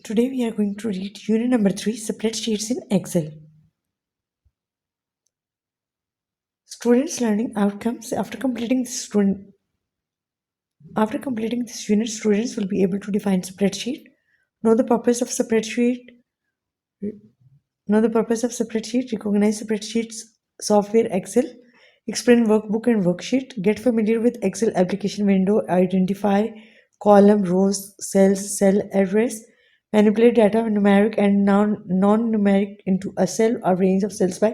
Today we are going to read unit number 3, spreadsheets in Excel. Students' learning outcomes. After completing this unit, students will be able to define spreadsheet, know the purpose of spreadsheet, recognize spreadsheets, software Excel, explain workbook and worksheet, get familiar with Excel application window, identify column, rows, cells, cell address, manipulate data numeric and non-numeric into a cell or range of cells by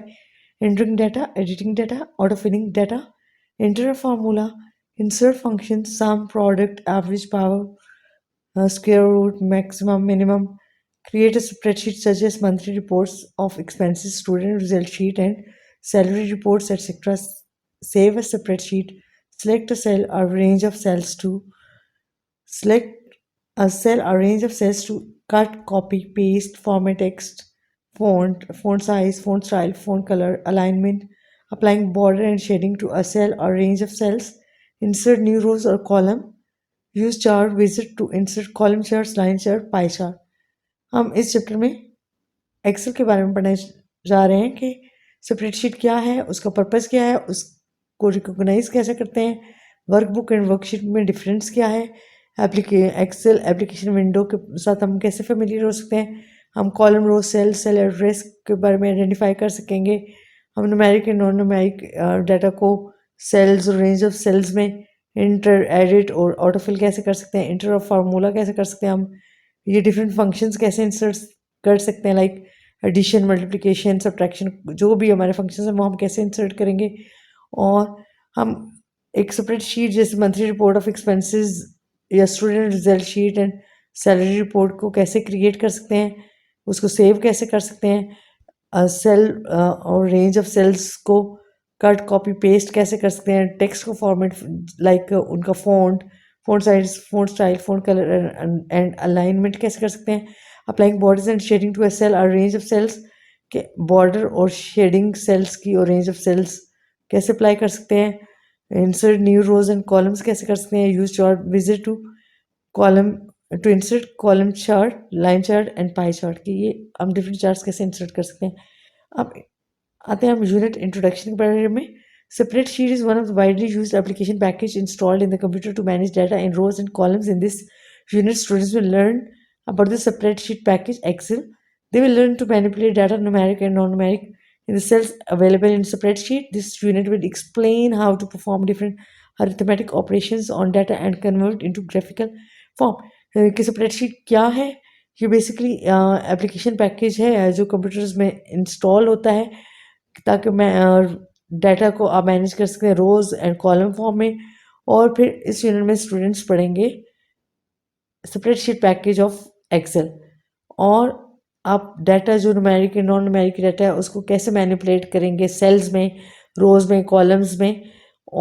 entering data, editing data, autofilling data, enter a formula, insert functions, sum, product, average, power, square root, maximum, minimum, create a spreadsheet such as monthly reports of expenses, student result sheet, and salary reports, etc. Save a spreadsheet, select a cell or range of cells to select a cell or range of cells to cut, copy, paste, format text, font size, font style, font color, alignment, applying border and shading to a cell or range of cells, insert new rows or column, use chart wizard to insert column charts, line chart, pie chart. हम इस chapter में Excel के बारे में पढ़ने जा रहे हैं कि स्प्रेडशीट क्या है, उसका पर्पस क्या है, उसको रिकॉग्नाइज कैसे करते हैं, वर्कबुक एंड वर्कशीट में डिफरेंस क्या है, एक्सेल एप्लीकेशन विंडो के साथ हम कैसे फेमिलियर हो सकते हैं, हम कॉलम रो सेल एड्रेस के बारे में आइडेंटिफाई कर सकेंगे, हम numeric and non numeric data को सेल्स और रेंज ऑफ सेल्स में इंटर एडिट और ऑटोफिल कैसे कर सकते हैं, इंटर ऑफ फार्मूला कैसे कर सकते हैं, हम ये डिफरेंट फंक्शंस कैसे इंसर्ट कर सकते हैं, लाइक एडिशन, मल्टीप्लिकेशन, सब्ट्रैक्शन, जो भी हमारे फंक्शंस हैं वो हम कैसे इंसर्ट करेंगे, और हम एक स्प्रेडशीट जैसे मंथली रिपोर्ट ऑफ एक्सपेंसेस या student result sheet and salary report को कैसे क्रिएट कर सकते हैं, उसको सेव कैसे कर सकते हैं, सेल और रेंज ऑफ सेल्स को कट, कॉपी, पेस्ट कैसे कर सकते हैं, टेक्स्ट को फॉर्मेट लाइक उनका font size, font style, font colour and alignment कैसे कर सकते हैं, applying borders and shading to a cell और रेंज ऑफ सेल्स के बॉर्डर और शेडिंग सेल्स की और रेंज ऑफ सेल्स कैसे अप्लाई कर सकते हैं, insert new rows and columns कैसे कर सकते हैं, use chart visit to column to insert column chart, line chart and pie chart की ये हम डिफरेंट चार्ट्स कैसे इंसर्ट कर सकते हैं। अब आते हैं हम यूनिट इंट्रोडक्शन के बारे में। Spreadsheet is one of the widely used application package installed in the computer to manage data in rows and columns. In this unit, students will learn about the spreadsheet package Excel. They will learn to manipulate data, numeric and non-numeric, in the cells available in spreadsheet. This unit will explain how to perform different arithmetic operations on data and convert into graphical form. कि spreadsheet क्या है? ये basically application package है जो computers में install होता है ताकि मैं डाटा को आप मैनेज कर सकते हैं रोज एंड कॉलम फॉर्म में। और फिर इस यूनिट में स्टूडेंट्स पढ़ेंगे स्प्रेडशीट पैकेज ऑफ एक्सेल, और आप डाटा जो numeric and non numeric data है उसको कैसे मैनिपुलेट करेंगे सेल्स में, रोज में, कॉलम्स में।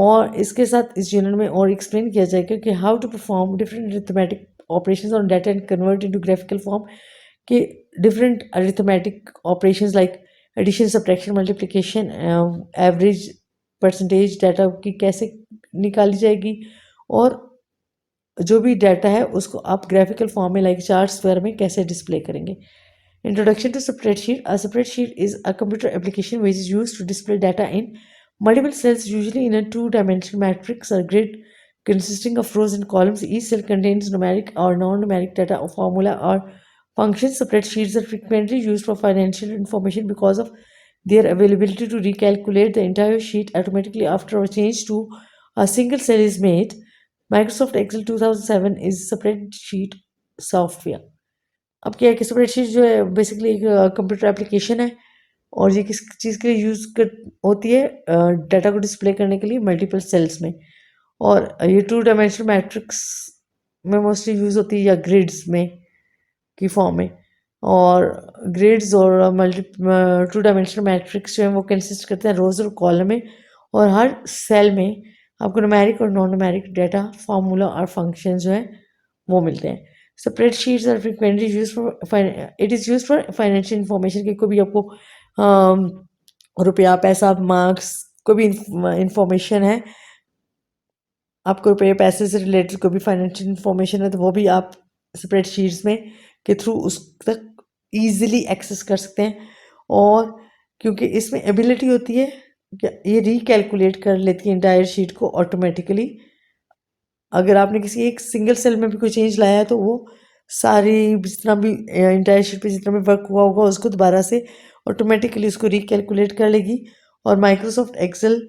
और इसके साथ इस यूनिट में और एक्सप्लेन किया जाएगा कि how to perform different arithmetic operations on data and convert into graphical form, कि different arithmetic operations like addition, subtraction, multiplication, average, percentage data की कैसे निकाली जाएगी, और जो भी डाटा है उसको आप ग्राफिकल फॉर्म में लाइक चार्ट्स वगैरह में कैसे डिस्प्ले करेंगे। Introduction to spreadsheet. A spreadsheet is a computer application which is used to display data in multiple cells, usually in a two-dimensional matrix or grid consisting of rows and columns. Each cell contains numeric or non-numeric data or formula or functions. Spreadsheets are frequently used for financial information because of their availability to recalculate the entire sheet automatically after a change to a single cell is made. Microsoft Excel 2007 is spreadsheet software. अब क्या है कि spreadsheet जो है basically एक computer application है, और ये किस चीज़ के लिए यूज़ कर होती है, डाटा को डिस्प्ले करने के लिए मल्टीपल सेल्स में। और ये टू डायमेंशनल मैट्रिक्स में मोस्टली यूज़ होती है या ग्रिड्स में की फॉर्म में। और ग्रिड्स और टू डायमेंशनल मैट्रिक्स जो है वो कंसिस्ट करते हैं रोज और कॉलम में, और हर सेल में आपको न्यूमेरिक और नॉन न्यूमेरिक डाटा, फार्मूला और फंक्शन जो है वो मिलते हैं। Spreadsheets are frequently used for it is used for financial information, कि कोई भी आपको रुपया, पैसा, मार्क्स, कोई भी इंफॉर्मेशन है, आपको रुपये पैसे से रिलेटेड कोई भी फाइनेंशियल इंफॉर्मेशन है तो वो भी आप स्प्रेडशीट्स में के थ्रू उस तक ईजिली एक्सेस कर सकते हैं। और क्योंकि इसमें एबिलिटी होती है कि ये रिकैलकुलेट कर लेती है इंटायर शीट को ऑटोमेटिकली। अगर आपने किसी एक सिंगल सेल में भी कोई चेंज लाया है तो वो सारी जितना भी इंटायर शीट पे जितना भी वर्क हुआ होगा उसको दोबारा से ऑटोमेटिकली उसको रिकैलकुलेट कर लेगी। और Microsoft Excel,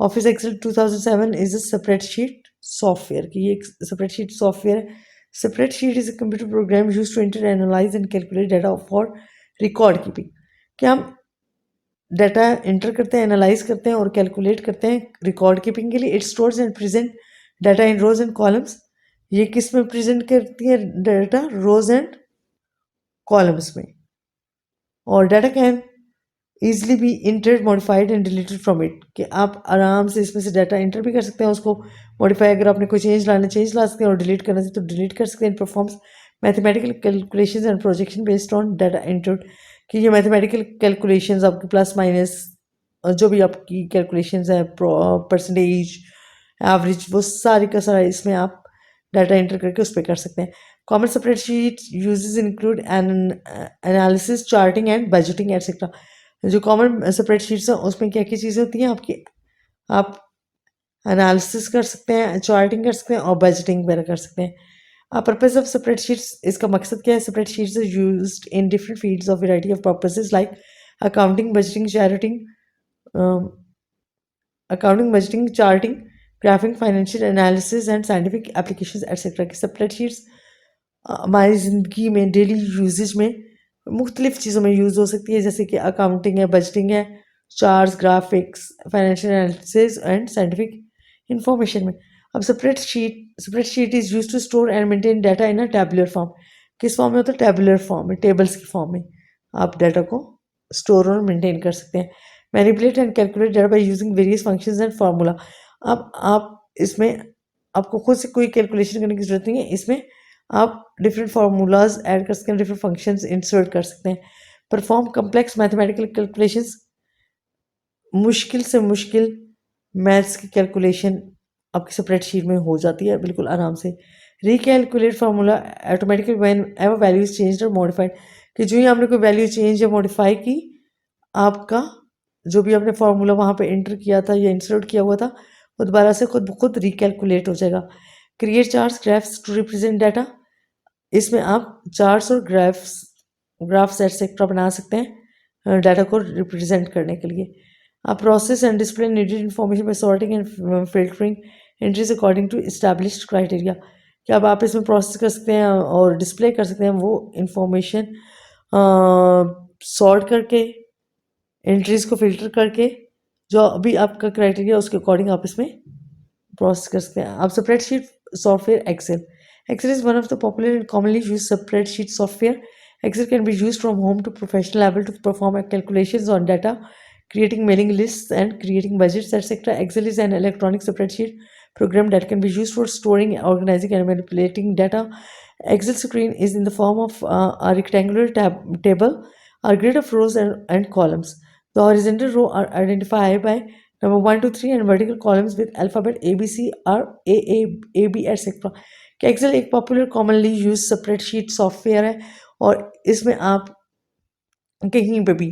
Office Excel 2007 is a spreadsheet software की, ये एक स्प्रेडशीट सॉफ्टवेयर है। Spreadsheet is a computer program used to enter, analyse and calculate data for record keeping. क्या हम डाटा एंटर करते हैं, एनालाइज करते हैं और कैलकुलेट करते हैं रिकॉर्ड कीपिंग के लिए। It stores and present data in rows and columns. ये किस में प्रेजेंट करती है डाटा? रोज एंड कॉलम्स में। और data can easily be entered, modified and deleted from it, कि आप आराम से इसमें से डाटा एंटर भी कर सकते हैं, उसको मॉडिफाई, अगर आपने कोई चेंज लाना चेंज ला सकते हैं और डिलीट करना चाहिए तो डिलीट कर सकते हैं। Performs mathematical calculations and projection based on data entered, कि ये मैथमेटिकल कैलकुलेशंस आपकी प्लस माइनस जो भी आपकी कैलकुलेशंस है, परसेंटेज, एवरेज, वो सारी का सारा इसमें आप डाटा एंटर करके उस पर कर सकते हैं। Common spreadsheet uses include analysis, charting and budgeting etcetera. जो कॉमन स्प्रेडशीट्स हैं उसमें क्या क्या चीज़ें होती हैं आपकी? आप एनालिसिस कर सकते हैं, चार्टिंग कर सकते हैं और बजटिंग वगैरह कर सकते हैं। पर्पज ऑफ स्प्रेडशीट्स, इसका मकसद क्या है? Spreadsheets are used in different fields of variety of purposes like accounting, budgeting, charting, graphing, financial analysis and scientific applications etcetera. की स्प्रेडशीट्स हमारी ज़िंदगी में डेली यूजेज में मुख्तलिफ चीज़ों में यूज़ हो सकती है, जैसे कि अकाउंटिंग है, बजटिंग है, charts, graphics, financial analysis and scientific information में। अब spreadsheet is use to store and maintain data in a tabular form. किस फॉर्म में होता है? टेबुलर फॉर्म में, टेबल्स की फॉर्म में आप डाटा को स्टोर और मेंटेन कर सकते हैं। Manipulate and calculate data by using various functions and formula. अब आप इसमें आपको खुद से कोई कैलकुलेशन करने की जरूरत नहीं है, इसमें आप डिफरेंट फार्मूलाज ऐड कर सकते हैं, डिफरेंट फंक्शंस इंसर्ट कर सकते हैं। परफॉर्म कम्प्लेक्स मैथमेटिकल कैलकुलेशंस, मुश्किल से मुश्किल मैथ्स की कैलकुलेशन आपकी स्प्रेडशीट में हो जाती है बिल्कुल आराम से। Recalculate formula automatically when ever value is changed और मॉडिफाइड, कि जो ही आपने कोई वैल्यू चेंज या मॉडिफाई की, आपका जो भी आपने फार्मूला वहाँ पे एंटर किया था या इंसर्ट किया हुआ था वो दोबारा से खुद ब खुद रिकैलकुलेट हो जाएगा। Create charts, graphs to represent data, इसमें आप चार्ट्स और ग्राफ्स एटसेट्रा बना सकते हैं डाटा को रिप्रेजेंट करने के लिए। आप process and display needed information by sorting and filtering entries according to established criteria, कि अब आप इसमें प्रोसेस कर सकते हैं और डिस्प्ले कर सकते हैं वो इंफॉर्मेशन सॉर्ट करके, एंट्रीज को फिल्टर करके, जो अभी आपका क्राइटेरिया उसके अकॉर्डिंग आप इसमें प्रोसेस कर सकते हैं। आप spreadsheet software Excel, Excel is one of the popular and commonly used spreadsheet software. Excel can be used from home to professional level to perform calculations on data, creating mailing lists and creating budgets, etc. Excel is an electronic spreadsheet program that can be used for storing, organizing, and manipulating data. Excel screen is in the form of a rectangular table or grid of rows and columns. The horizontal row are identified by number 1 to 3 and vertical columns with alphabet A, B, C, or A, B, etc. कि Excel एक popular commonly use spreadsheet software है और इसमें आप कहीं पे भी,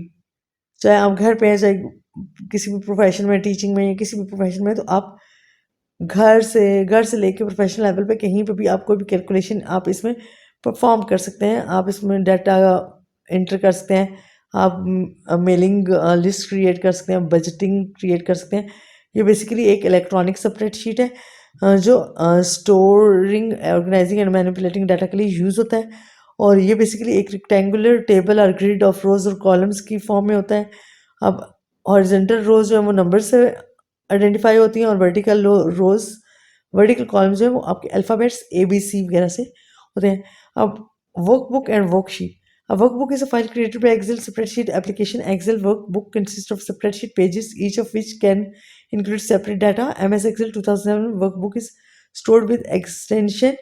चाहे आप घर पे हैं, चाहे किसी भी प्रोफेशन में, टीचिंग में या किसी भी प्रोफेशन में, तो आप घर से लेके प्रोफेशनल लेवल पे कहीं पे भी आप कोई भी कैलकुलेशन आप इसमें परफॉर्म कर सकते हैं। आप इसमें डाटा एंटर कर सकते हैं, आप मेलिंग लिस्ट क्रिएट कर सकते हैं, बजटिंग क्रिएट कर सकते हैं। ये बेसिकली एक इलेक्ट्रॉनिक स्प्रेडशीट है जो storing, organising and manipulating data के लिए यूज़ होता है। और ये बेसिकली एक रेक्टेंगुलर टेबल और ग्रिड ऑफ रोज और कॉलम्स की फॉर्म में होता है। अब हॉरिजॉन्टल रोज जो है वो नंबर से आइडेंटिफाई होती हैं और वर्टिकल कॉलम्स जो है वो आपके अल्फ़ाबेट्स ABC वगैरह से होते हैं। अब workbook and worksheet, a workbook is a file created by Excel spreadsheet application. Excel workbook consists of spreadsheet pages, each of which can include separate data. MS Excel 2007 workbook is stored with extension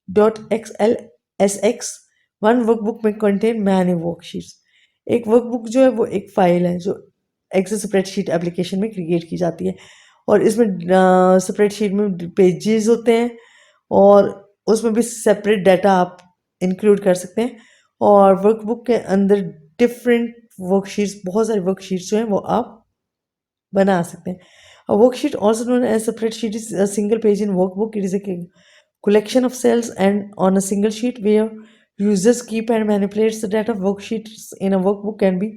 .xlsx. One workbook may contain many worksheets. एक workbook जो है वो एक file है जो Excel spreadsheet application में create की जाती है और इसमें स्प्रेडशीट में पेजेस होते हैं और उसमें भी सेपरेट डाटा आप इंक्लूड कर सकते हैं और वर्कबुक के अंदर डिफरेंट वर्कशीट्स, बहुत सारी वर्कशीट्स जो हैं वो आप बना सकते हैं. A worksheet, also known as a spreadsheet, is a single page in workbook. It is a collection of cells and on a single sheet where users keep and manipulates the data. Worksheets in a workbook can be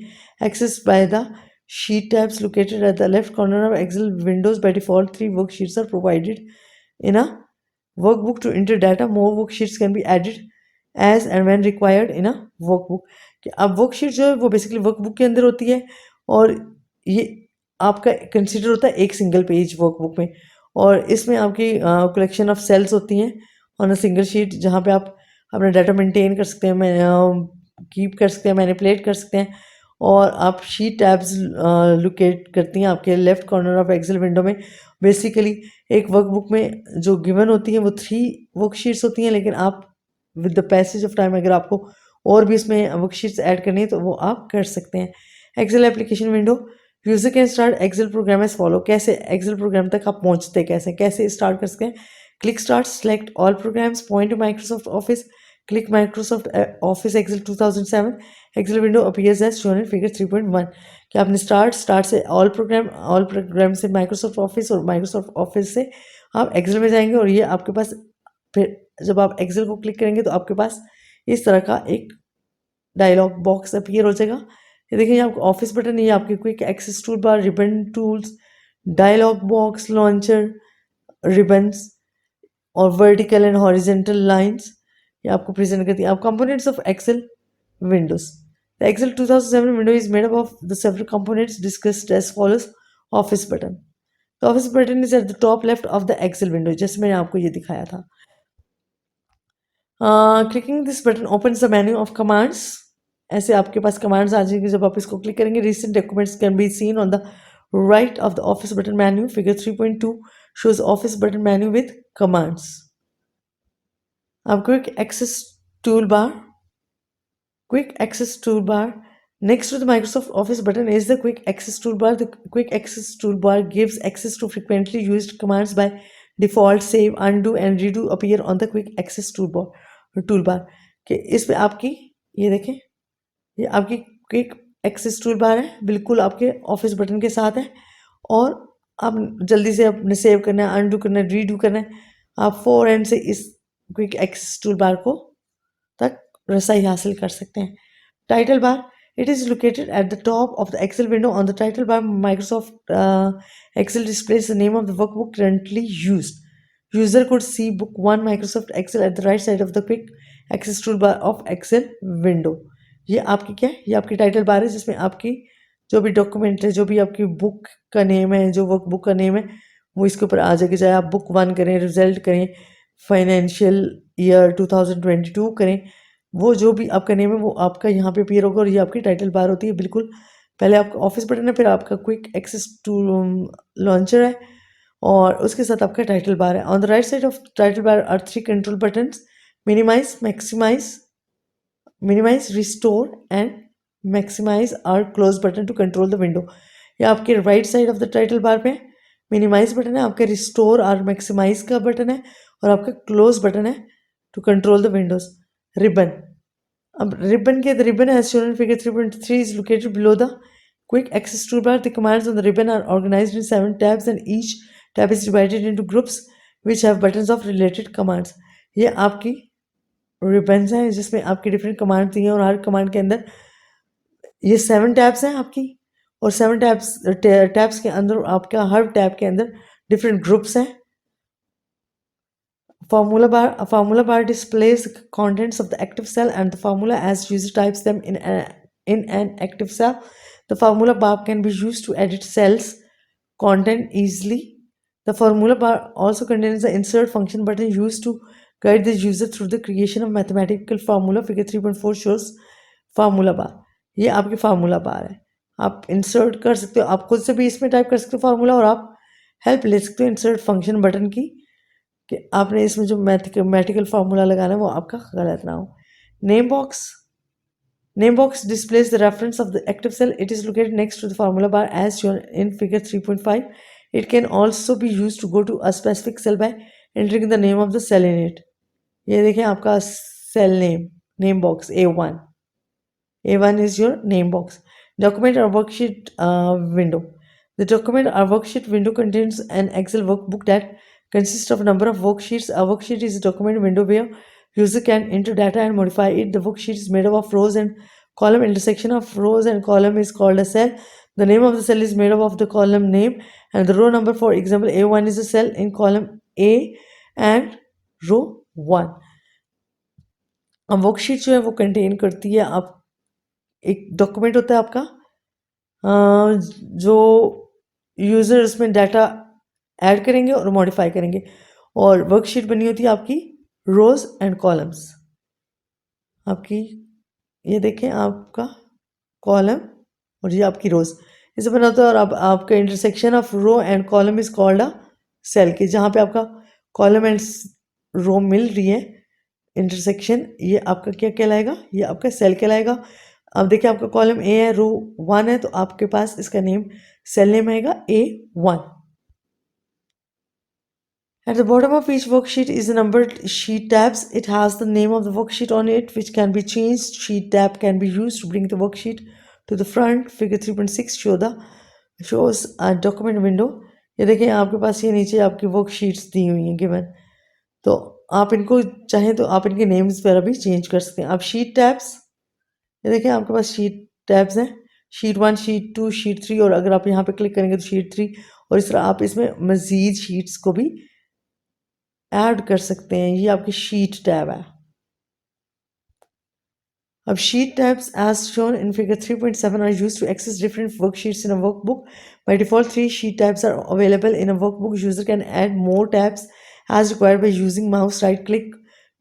accessed by the sheet tabs located at the left corner of Excel windows. By default, 3 worksheets are provided in a workbook. To enter data, more worksheets can be added as and when required in a workbook. अब worksheet जो है वो basically workbook के अंदर होती है और ये आपका कंसिडर होता है एक सिंगल पेज वर्कबुक में, और इसमें आपकी कलेक्शन ऑफ सेल्स होती हैं ऑन अ सिंगल शीट, जहाँ पे आप अपना डाटा मेंटेन कर सकते हैं, कीप कर सकते हैं, मैनिपुलेट कर सकते हैं. और आप शीट टैब्स लोकेट करती हैं आपके left corner of Excel window में. बेसिकली एक वर्कबुक में जो गिवन होती है वो 3 वर्कशीट्स होती हैं, लेकिन आप with the passage of time अगर आपको और भी इसमें वर्कशीट्स ऐड करनी है तो वो आप कर सकते हैं. Excel application window. User can start Excel program as follow. कैसे एक्सेल प्रोग्राम तक आप पहुंचते कैसे स्टार्ट कर सकते हैं. Click start, select all programs, point to Microsoft Office, click Microsoft Office Excel 2007. Excel window appears as shown in figure 3.1. कि आपने स्टार्ट से ऑल प्रोग्राम से माइक्रोसॉफ्ट ऑफिस और माइक्रोसॉफ्ट ऑफिस से आप एक्सेल में जाएंगे, और ये आपके पास फिर जब आप एक्सेल को क्लिक करेंगे तो आपके पास इस तरह का एक डायलॉग बॉक्स अपीयर हो जाएगा. ये देखिए, ये आपका ऑफिस बटन, ये आपके quick access tool bar, ribbon tools, dialog box, launcher, ribbons और वर्टिकल एंड हॉरिजेंटल लाइंस ये आपको प्रेजेंट करती है. आप components of Excel windows. The Excel 2007 window is made up of the several components discussed as follows. Office button. The office button is at the top left of the Excel window, जैसे मैंने आपको ये दिखाया था. Clicking this button opens the menu of commands. ऐसे आपके पास commands आ जाएंगे जब आप इसको क्लिक करेंगे. Recent documents can be seen on the right of the office button menu. Figure 3.2 shows office button menu with commands. अब quick access toolbar. Quick access toolbar. Next to the Microsoft Office button is the quick access toolbar. The quick access toolbar gives access to frequently used commands. By default, save, undo and redo appear on the quick access toolbar. कि इस पे आपकी ये देखें, ये आपकी quick access tool बार है, बिल्कुल आपके ऑफिस बटन के साथ है. और आप जल्दी से अपने सेव करना है, अनडू करना है, रीडू करना है, आप 4 एंड से इस क्विक एक्सेस टूल बार को तक रसाई हासिल कर सकते हैं. Title bar. It is located at the top of the Excel window. On the title bar, Microsoft Excel displays the name of the workbook currently used. User could see Book 1 Microsoft Excel at the right side of the quick access toolbar of Excel window. ये आपकी क्या है? ये आपकी title bar है जिसमें आपकी जो भी डॉक्यूमेंट है, जो भी आपकी बुक का नेम है, जो वर्कबुक का नेम है, वो इसके ऊपर आ जाएगी. चाहे आप बुक 1 करें, रिजल्ट करें, फाइनेंशियल ईयर 2022 करें, वो जो भी आपका नेम है वो आपका यहाँ पे अपीयर होगा. और ये आपकी टाइटल बार होती है. बिल्कुल पहले आपका ऑफिस बटन है, फिर आपका क्विक एक्सेस टू लॉन्चर है, और उसके साथ आपका टाइटल बार है. On the right side of title bar are 3 control buttons. Minimise, minimise, restore and maximise are close button to control the window. ये आपके right side of the title bar पे minimise button है, आपका restore और maximise का button है, और आपका क्लोज बटन है to control the windows. Ribbon. Ribbon के the ribbon as shown in figure 3.3 is located below the quick access toolbar. The commands on the ribbon are organized in 7 tabs and each tab is divided into groups which have buttons of related commands. ये आपकी ribbons हैं जिसमें आपकी different commands दी हैं, और हर command के अंदर ये 7 tabs हैं आपकी, और 7 tabs के अंदर आपका हर tab के अंदर different groups हैं. Formula bar. A formula bar displays the contents of the active cell and the formula as user types them in an active cell. The formula bar can be used to edit cells content easily. The formula bar also contains the insert function button used to guide the user through the creation of mathematical formula. Figure 3.4 shows formula bar. ये आपकी formula बार है. आप insert कर सकते हो, आप खुद से भी इसमें टाइप कर सकते हो फार्मूला, और आप हेल्प ले सकते हो इंसर्ट फंक्शन बटन की, कि आपने इसमें जो मैथमेटिकल फार्मूला लगाना है वो आपका गलत ना हो. Name box. Name box displays the reference of the active cell. It is located next to the formula bar as shown in figure 3.5. It can also be used to go to a specific cell by entering the name of the cell in it. ये देखें आपका cell name, name box A1. A1 is your name box. Document or worksheet window. The document or worksheet window contains an Excel workbook that consists of a number of worksheets. A worksheet is a document window where user can enter data and modify it. The worksheet is made up of rows and column. Intersection of rows and column is called a cell. The name of the cell is made up of the column name and the row number. For example, A1 is a cell in column A and row 1. अब worksheet जो है वो contain करती है आप एक document होता है आपका जो यूज़र उसमें डाटा ऐड करेंगे और मॉडिफाई करेंगे और वर्कशीट बनी होती है आपकी रोज एंड कॉलम्स आपकी ये देखें आपका कॉलम और ये आपकी रोज इसे बना होता है और अब आपका intersection of row and column is called a cell की जहाँ पे आपका कॉलम एंड रो मिल रही है इंटरसेक्शन ये आपका क्या कहलाएगा ये आपका सेल कहलाएगा अब देखिए आपका कॉलम ए है रो 1 है तो आपके पास इसका नेम सेल नेम आएगा A1. At the bottom of each worksheet is a numbered sheet tabs. It has the name of the worksheet on it which can be changed. Sheet tab can be used to bring the worksheet to the front. Figure 3.6 shows a document window. ये देखिए आपके पास ये नीचे आपकी worksheets दी हुई हैं given तो आप इनको चाहें तो आप इनके नेम्स वगैरह भी चेंज कर सकते हैं अब शीट टैब्स ये देखिए आपके पास शीट टैब्स हैं शीट 1 शीट 2 शीट 3 और अगर आप यहाँ पे क्लिक करेंगे तो शीट 3 और इस तरह आप इसमें मज़ीद शीट्स को भी ऐड कर सकते हैं ये आपकी शीट टैब है अब sheet tabs as shown in figure 3.7 are used to access different worksheets in a workbook. By default, 3 sheet tabs are available in a workbook. User can add more tabs as required by using mouse right click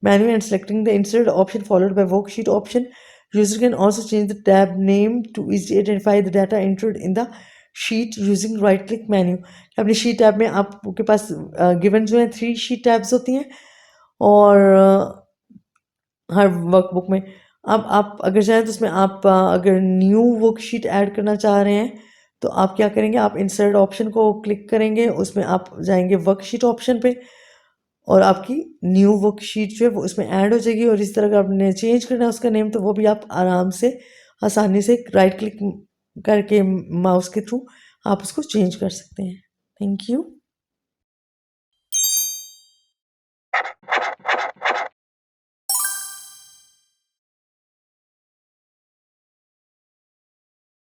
menu and selecting the insert option followed by worksheet option. User can also change the tab name to easily identify the data entered in the sheet using right click menu. अपनी sheet tab में आपके पास given जो है 3 sheet tabs होती हैं और हर workbook में अब आप अगर चाहें तो उसमें आप अगर न्यू वर्कशीट ऐड करना चाह रहे हैं तो आप क्या करेंगे आप इंसर्ट ऑप्शन को क्लिक करेंगे उसमें आप जाएंगे वर्कशीट ऑप्शन पे और आपकी न्यू वर्कशीट जो है वो उसमें ऐड हो जाएगी और इस तरह का आपने चेंज करना है उसका नेम तो वो भी आप आराम से आसानी से राइट क्लिक करके माउस के थ्रू आप उसको चेंज कर सकते हैं थैंक यू